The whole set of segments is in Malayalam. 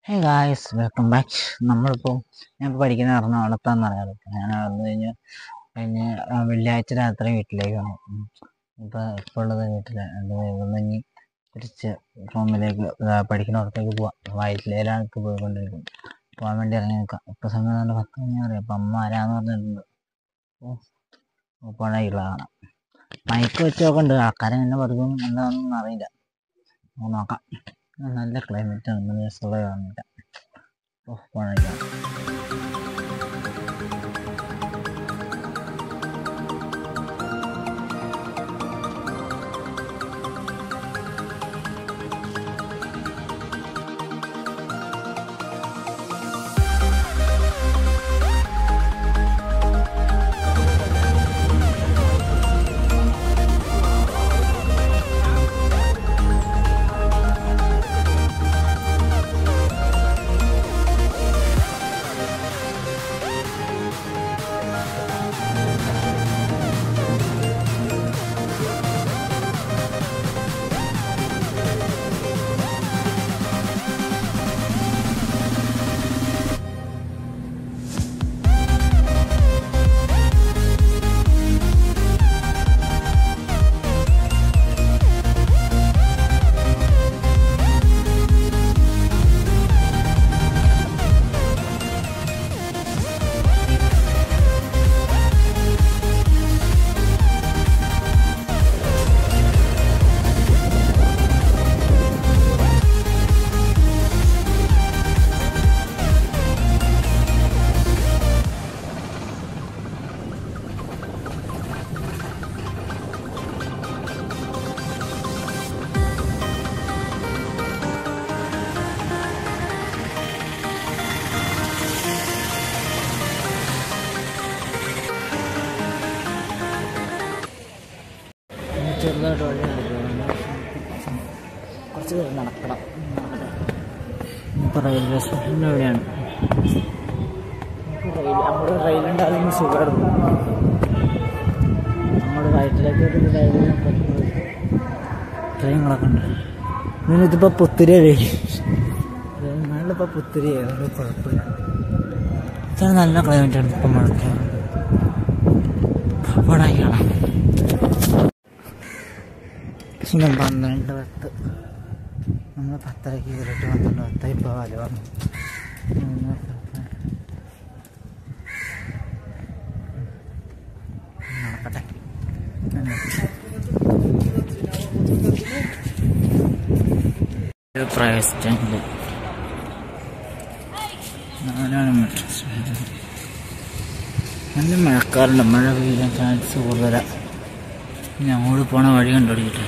Hey guys welcome back. ഞാൻ പഠിക്കുന്ന എറണാകുളത്താന്ന് അറിയാലോ. ഞാൻ വന്നു കഴിഞ്ഞ് വെള്ളിയാഴ്ച രാത്രി വീട്ടിലേക്ക് വന്നു. ഇപ്പോൾ ഉള്ളത് വീട്ടിൽ ഇനി തിരിച്ച് റൂമിലേക്ക് പഠിക്കുന്നിടത്തേക്ക് പോവാം. വയറ്റിലേലാണ് പോയിക്കൊണ്ടിരിക്കുന്നത്. പോകാൻ വേണ്ടി ഇറങ്ങി നിൽക്കാം. ഇപ്പം സമയം നല്ല 10 മണി അറിയാം. അപ്പം അമ്മ ആരാന്ന് പറഞ്ഞിട്ടുണ്ട്. പോണേക്കുള്ള കാണാം. മൈക്ക് വെച്ചൊക്കെ ഉണ്ട്. ആൾക്കാരെ എന്നെ പഠിക്കും എന്താണെന്നൊന്നും അറിയില്ല. നോക്കാം. നല്ല ക്ലൈമറ്റ് ആണ്. ദിവസമുള്ള കാണില്ല. പോണേക്കാം. ചെറുതായിട്ട് വഴി കുറച്ച് നടക്കണം. ഇപ്പോൾ റെയിൽവേ സ്റ്റേഷൻ്റെ എവിടെയാണ്? നമ്മുടെ റെയിലുണ്ടാകുന്ന സുഖമായിരുന്നു. നമ്മുടെ വയറ്റിലേക്ക് ഒരു ട്രെയിനുകളൊക്കെ ഉണ്ട്. ഇതിപ്പോൾ പുത്തിരിയായി. നാളിലിപ്പോൾ പുത്തിരിയായി. കുഴപ്പമില്ല. ഇത്ര നല്ല ക്ലൈമറ്റ് ആണ്. ഇപ്പം മഴക്കാറുണ്ട്. അവിടെ കാണാം. 12:10. നമ്മൾ 10:30 കയറിയിട്ട് 12:10 ഇപ്പോൾ വല വന്നു. നടക്കട്ടെ. Private stand 4 metre. നല്ല മഴക്കാറുണ്ട്. മഴ പെയ്യാൻ ചാൻസ് കൂടുതലാണ്. ഞങ്ങളോട് പോണ വഴി കണ്ടുപിടിക്കട്ടെ.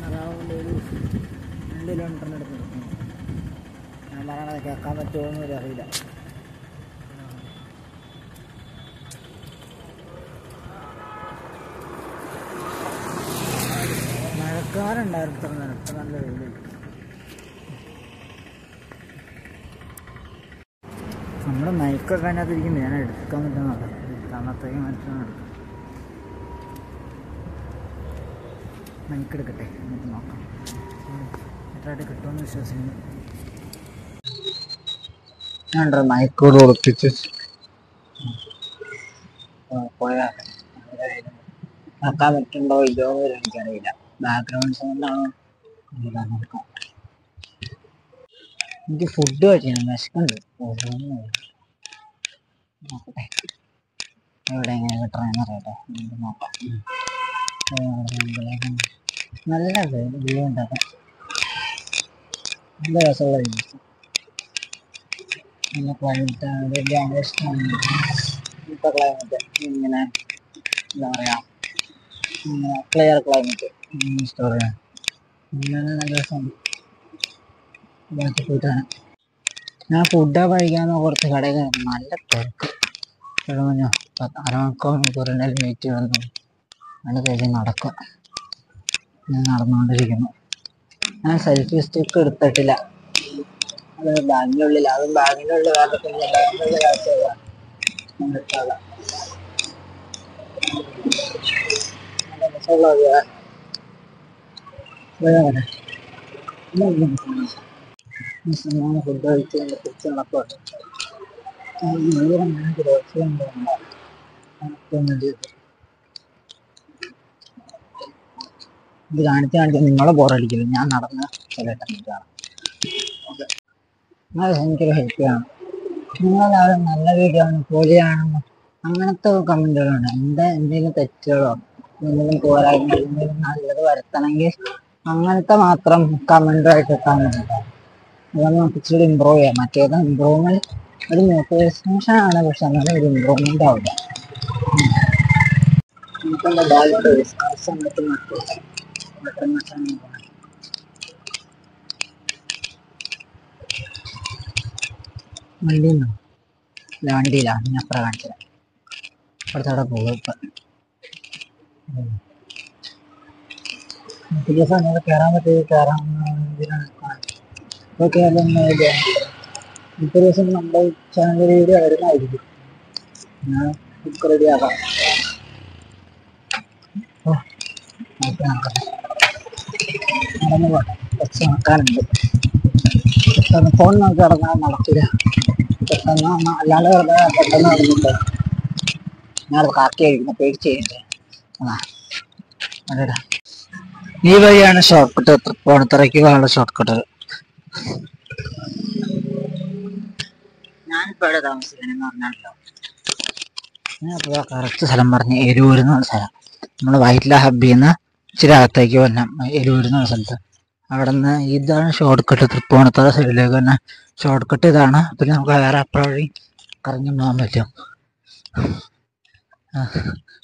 അറൗണ്ട് ഒരു 2 കിലോമീറ്ററിൻ്റെ അടുത്ത് നിൽക്കുന്നു. ഞാൻ പറയണത് കേൾക്കാൻ പറ്റുമോയെന്നും ഒരു അറിയില്ല. മഴക്കാറുണ്ടായിരുന്നു ഇത്ര നേരം. ഇപ്പം നല്ല വെയിലുണ്ട്. നമ്മുടെ മൈക്കൊക്കെ അതിനകത്തിരിക്കുന്നത് ഞാൻ എടുക്കാൻ പറ്റുന്നതാണ്. എടുക്കാമത്തേക്ക് മനുഷ്യനാണ് എടുക്കുക. മൈക്ക് എടുക്കട്ടെ, എന്നിട്ട് നോക്കാം എത്രയായിട്ട് കിട്ടുമെന്ന് വിശ്വസിക്കുന്നു. ഞാൻ മൈക്കോട് ഉറപ്പിച്ച് പോയാൽ നോക്കാൻ പറ്റുന്നുണ്ടോ ഇല്ലയോ എന്ന് എനിക്കറിയില്ല. ബാക്ക്ഗ്രൗണ്ട് സൗണ്ടാണോ നോക്കാം. എനിക്ക് ഫുഡ് കഴിക്കണം, വിശക്കുണ്ട്. നോക്കട്ടെ എവിടെ എങ്ങനെ കിട്ടണമെന്ന് അറിയട്ടെ, നോക്കാം. നല്ലത് വ്യൂ ഉണ്ടാക്കാം. നല്ല രസമുള്ള നല്ല ക്ലൈമറ്റ്, വലിയ ഇഷ്ടമാണ് ഇപ്പോഴത്തെ ക്ലൈമറ്റ്. ഇങ്ങനെ എന്താ പറയുക, ക്ലിയർ ക്ലൈമറ്റ് ഇഷ്ടമാണ്. ഇങ്ങനെ നല്ല രസമാണ്. ബാക്കി പോയിട്ടാണ് ഞാൻ ഫുഡ് കഴിക്കാമെന്ന് കുറച്ച് കടയിൽ നല്ല തിരക്ക്. കിഴമഞ്ഞോ 1/2 മണിക്കൂറിൻ്റെ വെയിറ്റ് ചെയ്യുന്നു. നല്ല തേച്ച് നടക്കുക. ഞാൻ നടന്നുകൊണ്ടിരിക്കുന്നു. ഞാൻ സെൽഫി സ്റ്റിക്ക് എടുത്തിട്ടില്ല. അത് ബാഗിൻ്റെ ഉള്ളിൽ, അതും ബാഗിൻ്റെ ഉള്ളിൽ ഫുഡ് കഴിച്ച് തിരിച്ച് നടക്കുന്നുണ്ട്. ഇത് കാണിച്ച് നിങ്ങളെ ബോറടിക്കില്ല. ഞാൻ നടന്ന് ചിലട്ടാണ്. ഓക്കെ, എനിക്കൊരു ഹെൽപ്പ് ചെയ്യണം. നിങ്ങളെല്ലാവരും നല്ല വീഡിയോ ആണ്, പൊളിയാണെന്ന് അങ്ങനത്തെ കമൻറ്റുകളുണ്ട്. എന്തെങ്കിലും തെറ്റുകളോ എന്തെങ്കിലും പോരായ്മ, എന്തെങ്കിലും നല്ലത് വരുത്തണമെങ്കിൽ അങ്ങനത്തെ മാത്രം കമൻറ്റായിട്ട് ഇട്ടാൽ മതി. അതൊന്ന് നമുക്ക് ഇച്ചിരി ഇമ്പ്രൂവ് ചെയ്യാം. മറ്റേത് ഇമ്പ്രൂവ്മെൻറ്റ് ഒരു മോട്ടിവേഷനാണ്, പക്ഷെ എന്നാലും ഒരു ഇമ്പ്രൂവ്മെൻ്റ് ആവില്ല. നമുക്കെന്താ ബാഗുണ്ട് സമയത്ത് വണ്ടിയുണ്ടോ? ഇല്ല, വണ്ടിയിലാണ്. ഞാൻ അപ്പുറം കാണിച്ചത്. അപ്പുറത്തവിടെ പോകും. പുതിയ സമയത്ത് കയറാൻ പറ്റിയത് കയറാൻ ഓക്കെ. ഇന്നത്തെ ദിവസം നമ്മുടെ ചാനൽ വീഡിയോ വരുന്നതായിരിക്കും. ഞാൻ ബുക്ക് റെഡിയാക്കാം. നടന്നു പോട്ടെ, കുറച്ച് നടക്കാനുണ്ട്. ഫോൺ നോക്കി ഇറങ്ങാൻ നടക്കില്ല. പെട്ടെന്ന് അല്ലാണ്ട് വെറുതെ പെട്ടെന്ന് നടന്നിട്ട് ഞാനത് കാക്കി കഴിക്കുന്ന പേടിച്ച് ചെയ്യണ്ടേ. അതെടാ, ഈ വഴിയാണ് ഷോർട്ട് കട്ട്. തൃപ്പൂണിത്തുറയ്ക്ക് പോകാനുള്ള ഷോർട്ട് കട്ട്. ഞാനിപ്പോൾ ഇവിടെ താമസിക്കണമെന്ന് പറഞ്ഞാലോ, ഞാനിപ്പോൾ കറക്റ്റ് സ്ഥലം പറഞ്ഞ് എരൂർ എന്ന് പറഞ്ഞ സ്ഥലം. നമ്മൾ വൈറ്റ്ല ഹബ്ബിൽ നിന്ന് ഇച്ചിരി അകത്തേക്ക് വന്ന എരൂർ എന്ന് പറഞ്ഞ സ്ഥലത്ത്. അവിടെ നിന്ന് ഇതാണ് ഷോർട്ട് കട്ട്. തൃപ്പൂണിത്തുറ സൈഡിലേക്ക് തന്നെ ഷോർട്ട് കട്ട് ഇതാണ്. പിന്നെ നമുക്ക് വേറെ അപ്പുറം വഴി കറങ്ങി പോകാൻ പറ്റും.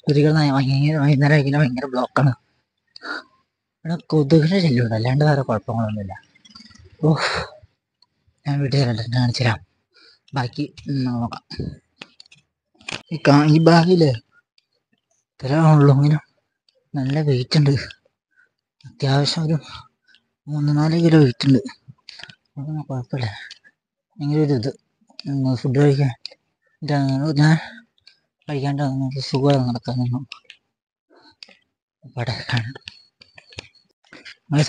ഒരിക്കലും വൈകുന്നേരം ആയിരിക്കില്ല, ഭയങ്കര ബ്ലോക്കാണ്. ഇവിടെ കൊതുകിൻ്റെ ശല്യമുണ്ട്, അല്ലാണ്ട് വേറെ കുഴപ്പങ്ങളൊന്നുമില്ല. ഞാൻ വീട്ടിൽ കാണിച്ചു തരാം. ബാക്കി നോക്കാം. ഈ ബാഗില് ഇത്ര ഉള്ളെങ്കിലും നല്ല വെയിറ്റ് ഉണ്ട്. അത്യാവശ്യം ഒരു 3-4 കിലോ വെയിറ്റ് ഉണ്ട്. അതൊന്നും കുഴപ്പമില്ല. ഭയങ്കര ഇത് ഫുഡ് കഴിക്കാൻ ഞാൻ കഴിക്കാണ്ട് നമുക്ക് സുഖമായി നടക്കാൻ നിന്നു. അവിടെ കാണും.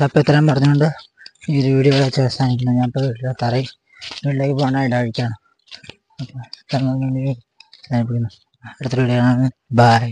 അപ്പം ഇത്രയും പറഞ്ഞുകൊണ്ട് ഈ ഒരു വീഡിയോ വെച്ച് അവസാനിക്കുന്നു. ഞാൻ ഇപ്പോൾ വീട്ടിലേക്ക് പോകാനായിട്ട് കഴിക്കുകയാണ്. അപ്പം അടുത്ത വീഡിയോ ആണ്. ബൈ.